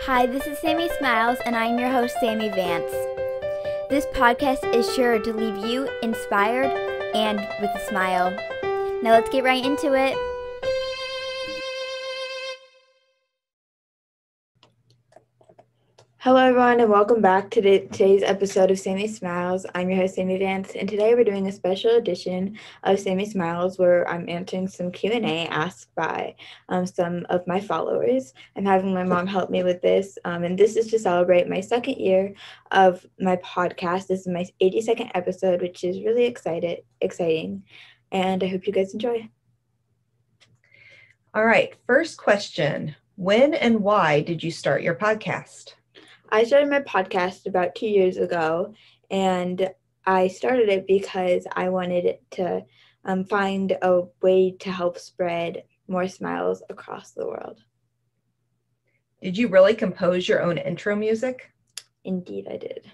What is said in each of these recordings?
Hi, this is Sammie Smiles, and I'm your host, Sammy Vance. This podcast is sure to leave you inspired and with a smile. Now let's get right into it. Hello, everyone, and welcome back to today's episode of Sammie Smiles. I'm your host, Sammy Vance, and today we're doing a special edition of Sammie Smiles where I'm answering some Q&A asked by some of my followers. I'm having my mom help me with this, and this is to celebrate my second year of my podcast. This is my 82nd episode, which is really exciting, and I hope you guys enjoy. All right, first question. When and why did you start your podcast? I started my podcast about 2 years ago, and I started it because I wanted to find a way to help spread more smiles across the world. Did you really compose your own intro music? Indeed, I did.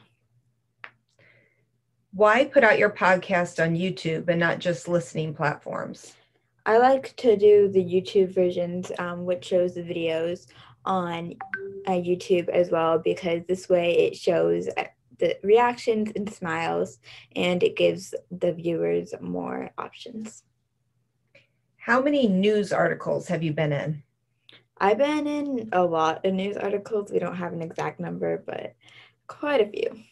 Why put out your podcast on YouTube and not just listening platforms? I like to do the YouTube versions, which shows the videos on YouTube as well, because this way it shows the reactions and smiles, and it gives the viewers more options. How many news articles have you been in? I've been in a lot of news articles. We don't have an exact number, but quite a few.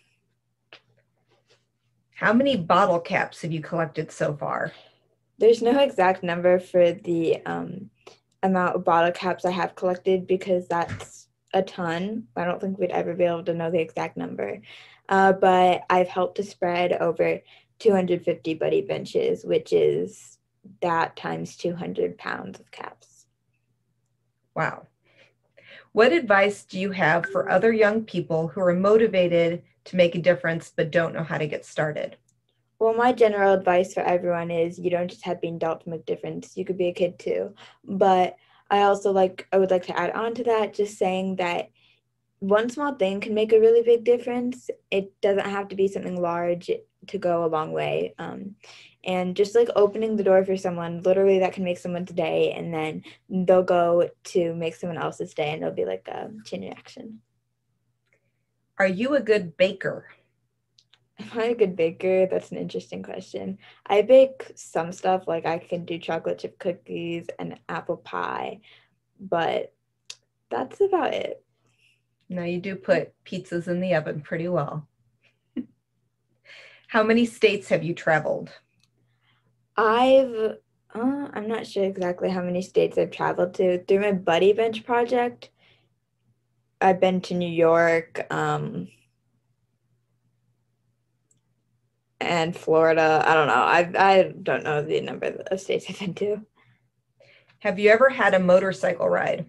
How many bottle caps have you collected so far? There's no exact number for the amount of bottle caps I have collected, because that's a ton. I don't think we'd ever be able to know the exact number. But I've helped to spread over 250 buddy benches, which is that times 200 pounds of caps. Wow. What advice do you have for other young people who are motivated to make a difference but don't know how to get started? Well, my general advice for everyone is you don't just have to be an adult to make a difference. You could be a kid too. But I would like to add on to that, just saying that one small thing can make a really big difference. It doesn't have to be something large to go a long way. And just like opening the door for someone, literally that can make someone's day, and then they'll go to make someone else's day, and it'll be like a chain reaction. Are you a good baker? Am I a good baker? That's an interesting question. I bake some stuff, like I can do chocolate chip cookies and apple pie, but that's about it. No, you do put pizzas in the oven pretty well. How many states have you traveled? I'm not sure exactly how many states I've traveled to. Through my Buddy Bench project, I've been to New York, and Florida. I don't know. I don't know the number of states I've been to. Have you ever had a motorcycle ride?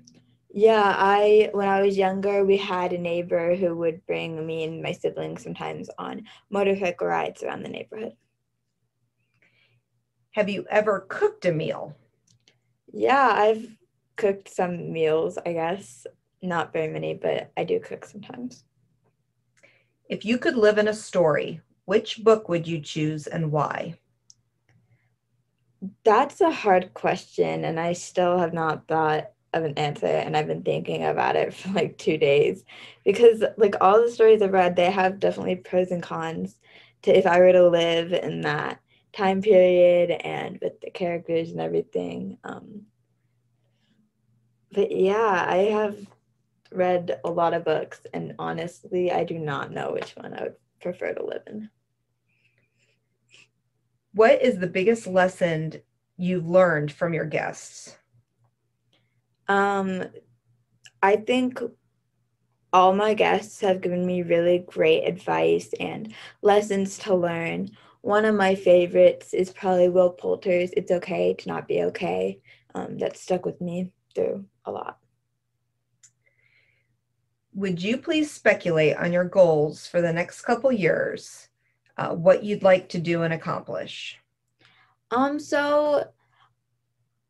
Yeah, when I was younger, we had a neighbor who would bring me and my siblings sometimes on motorcycle rides around the neighborhood. Have you ever cooked a meal? Yeah, I've cooked some meals, I guess. Not very many, but I do cook sometimes. If you could live in a story, which book would you choose and why? That's a hard question, and I still have not thought of an answer, and I've been thinking about it for like 2 days, because like all the stories I've read, they have definitely pros and cons to if I were to live in that time period and with the characters and everything. But yeah, I have read a lot of books, and honestly, I do not know which one I would prefer to live in. What is the biggest lesson you've learned from your guests? I think all my guests have given me really great advice and lessons to learn. One of my favorites is probably Will Poulter's "It's Okay to Not Be Okay." That stuck with me through a lot. Would you please speculate on your goals for the next couple years, what you'd like to do and accomplish? So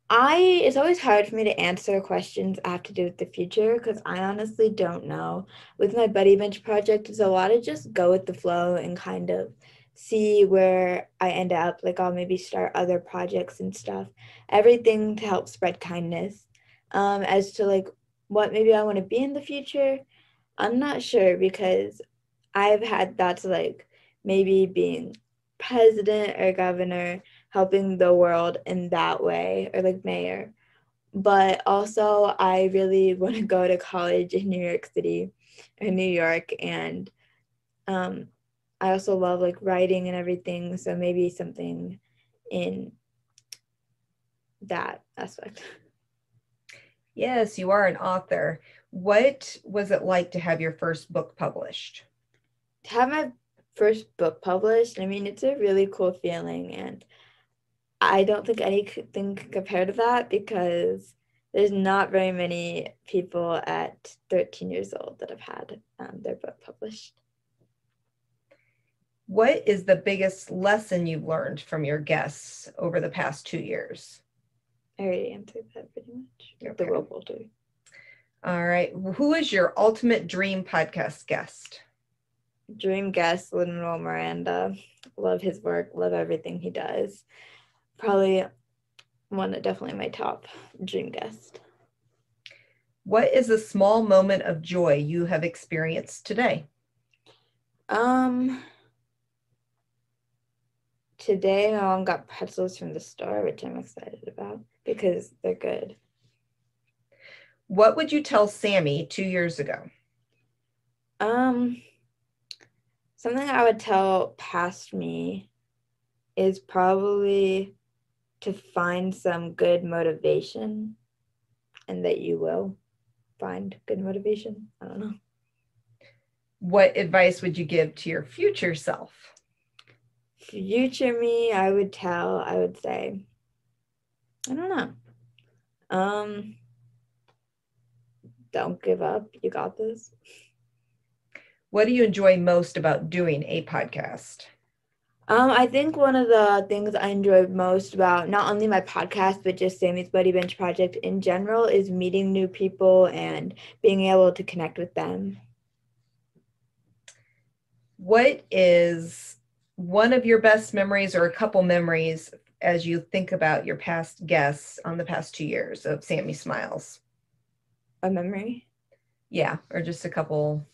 it's always hard for me to answer questions that have to do with the future, because I honestly don't know. With my Buddy Bench project, it's a lot of just go with the flow and kind of see where I end up. Like I'll maybe start other projects and stuff. Everything to help spread kindness. As to like what maybe I want to be in the future, I'm not sure, because I've had thoughts like maybe being president or governor, helping the world in that way, or like mayor. But also, I really want to go to college in New York City or New York. And I also love like writing and everything. So maybe something in that aspect. Yes, you are an author. What was it like to have your first book published? To have my first book published, I mean, it's a really cool feeling. And I don't think anything can compare to that, because there's not very many people at 13 years old that have had their book published. What is the biggest lesson you've learned from your guests over the past 2 years? I already answered that pretty much. Okay. The Will Poulter. All right. Who is your ultimate dream podcast guest? Dream guest, Lin-Manuel Miranda. Love his work. Love everything he does. Probably definitely my top dream guest. What is a small moment of joy you have experienced today? Today my mom got pretzels from the store, which I'm excited about because they're good. What would you tell Sammie 2 years ago? Something I would tell past me is probably to find some good motivation, and that you will find good motivation. I don't know. What advice would you give to your future self? Future me, I would say, I don't know. Don't give up. You got this. What do you enjoy most about doing a podcast? I think one of the things I enjoy most about not only my podcast, but just Sammie's Buddy Bench project in general, is meeting new people and being able to connect with them. What is one of your best memories, or a couple memories, as you think about your past guests on the past 2 years of Sammie Smiles? A memory? Yeah, or just a couple.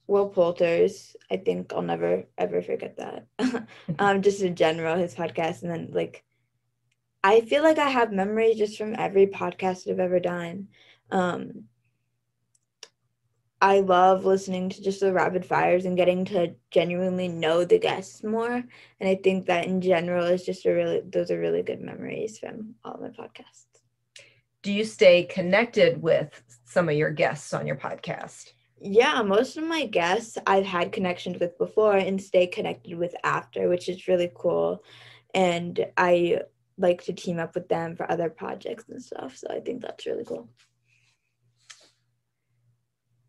Will Poulter's, I think I'll never ever forget that. Just in general, his podcast. And then like, I feel like I have memories just from every podcast I've ever done. I love listening to just the rapid fires and getting to genuinely know the guests more. And I think that in general is just those are really good memories from all of my podcasts. Do you stay connected with some of your guests on your podcast? Yeah, most of my guests I've had connections with before and stay connected with after, which is really cool. And I like to team up with them for other projects and stuff. So I think that's really cool.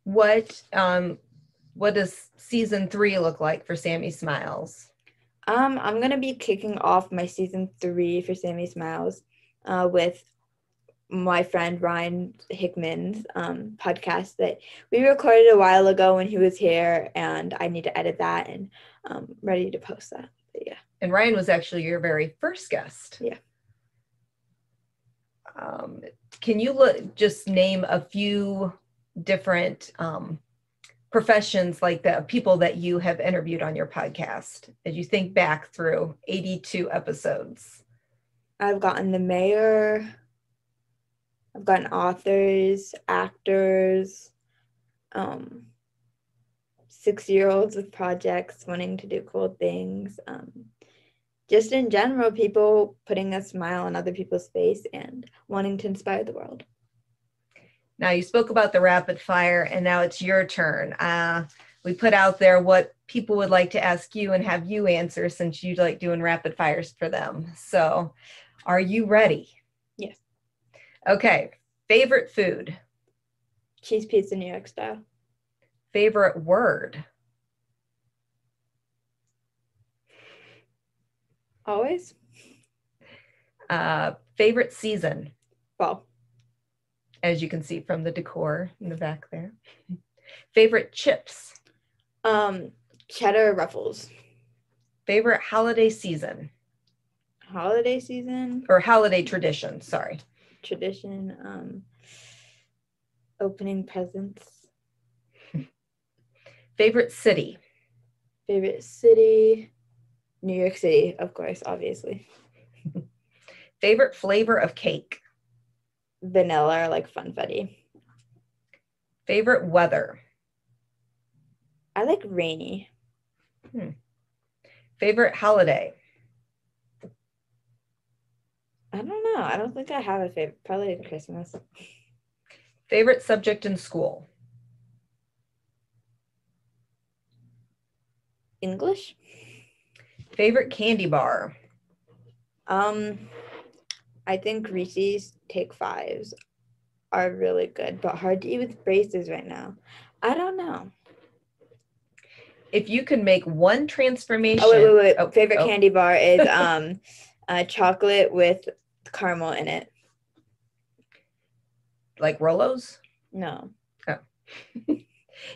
What does season 3 look like for Sammie Smiles? I'm gonna be kicking off my season 3 for Sammie Smiles with my friend Ryan Hickman's podcast that we recorded a while ago when he was here, and I need to edit that and ready to post that. But yeah. And Ryan was actually your very first guest. Yeah. Can you just name a few different professions, like the people that you have interviewed on your podcast, as you think back through 82 episodes? I've gotten the mayor. I've gotten authors, actors, 6-year-olds with projects wanting to do cool things. Just in general, people putting a smile on other people's face and wanting to inspire the world. Now, you spoke about the rapid fire, and now it's your turn. We put out there what people would like to ask you and have you answer, since you like doing rapid fires for them. So are you ready? Yes. Okay. Favorite food? Cheese pizza, New York style. Favorite word? Always. Favorite season? Fall. As you can see from the decor in the back there. Favorite chips? Cheddar Ruffles. Favorite holiday season? Holiday season? Or holiday tradition, sorry. Tradition. Opening presents. Favorite city? Favorite city? New York City, of course, obviously. Favorite flavor of cake? Vanilla or like funfetti. Favorite weather? I like rainy. Favorite holiday? I don't know. I don't think I have a favorite. Probably Christmas. Favorite subject in school? English? Favorite candy bar? I think Reese's Take Fives are really good, but hard to eat with braces right now. I don't know. If you could make one transformation. Oh, wait. Favorite candy bar is chocolate with caramel in it. Like Rolos? No. Oh.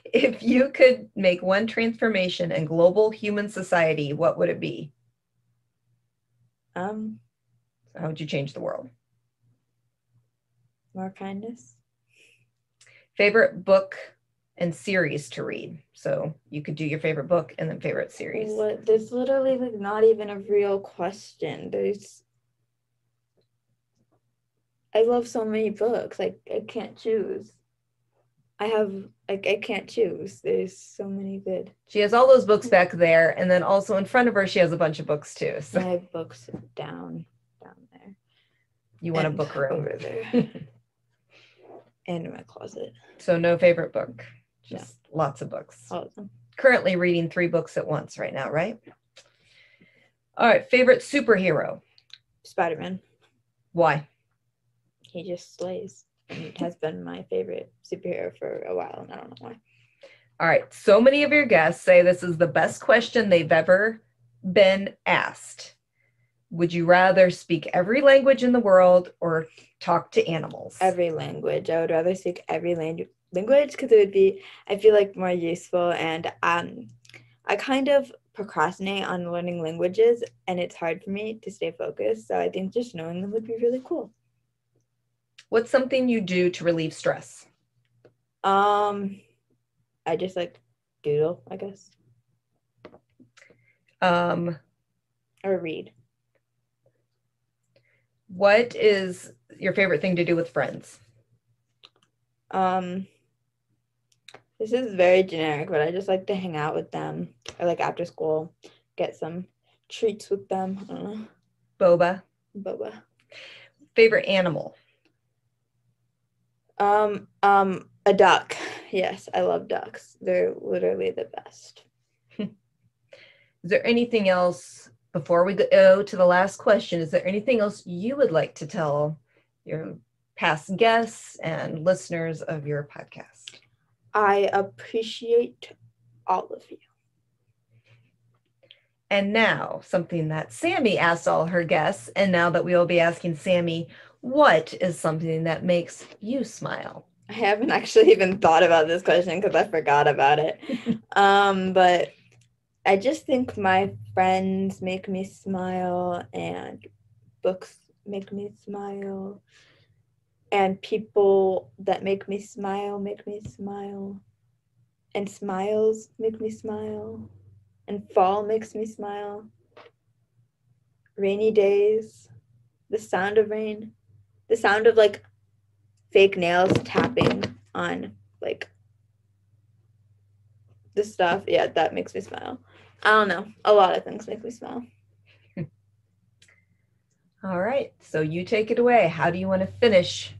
If you could make one transformation in global human society, what would it be? How would you change the world? More kindness. Favorite book and series to read. So you could do your favorite book and then favorite series. What? There's literally like not even a real question. I love so many books. Like I can't choose. I can't choose. There's so many good. She has all those books back there, and then also in front of her, she has a bunch of books too. So I have books down there. You want a book room over there, and in my closet. So no favorite book, just lots of books. All of them. Currently reading 3 books at once right now, right? All right, favorite superhero? Spider-Man. Why? He just slays. And it has been my favorite superhero for a while, and I don't know why. All right, so many of your guests say this is the best question they've ever been asked. Would you rather speak every language in the world or talk to animals? Every language. I would rather speak every language because it would be, I feel like, more useful. And I kind of procrastinate on learning languages, and it's hard for me to stay focused. So I think just knowing them would be really cool. What's something you do to relieve stress? I just like doodle, I guess. Or read. What is your favorite thing to do with friends? This is very generic, but I just like to hang out with them, or like after school, get some treats with them. I don't know. Boba. Favorite animal? A duck. Yes, I love ducks. They're literally the best. Is there anything else before we go to the last question? Is there anything else you would like to tell your past guests and listeners of your podcast? I appreciate all of you. And now, something that Sammie asked all her guests, and now that we will be asking Sammie, what is something that makes you smile? I haven't actually even thought about this question because I forgot about it. But I just think my friends make me smile, and books make me smile, and people that make me smile, and smiles make me smile, and fall makes me smile. Rainy days, the sound of rain, the sound of like fake nails tapping on like the stuff. Yeah, that makes me smile. I don't know. A lot of things make me smile. All right. So you take it away. How do you want to finish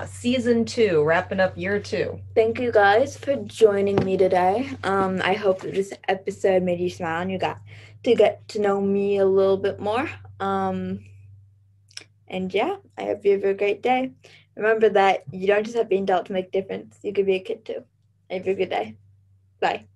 season 2, wrapping up year 2? Thank you guys for joining me today. I hope that this episode made you smile and you got to get to know me a little bit more. And yeah, I hope you have a great day. Remember that you don't just have to be an adult to make a difference. You could be a kid too. Have a good day. Bye.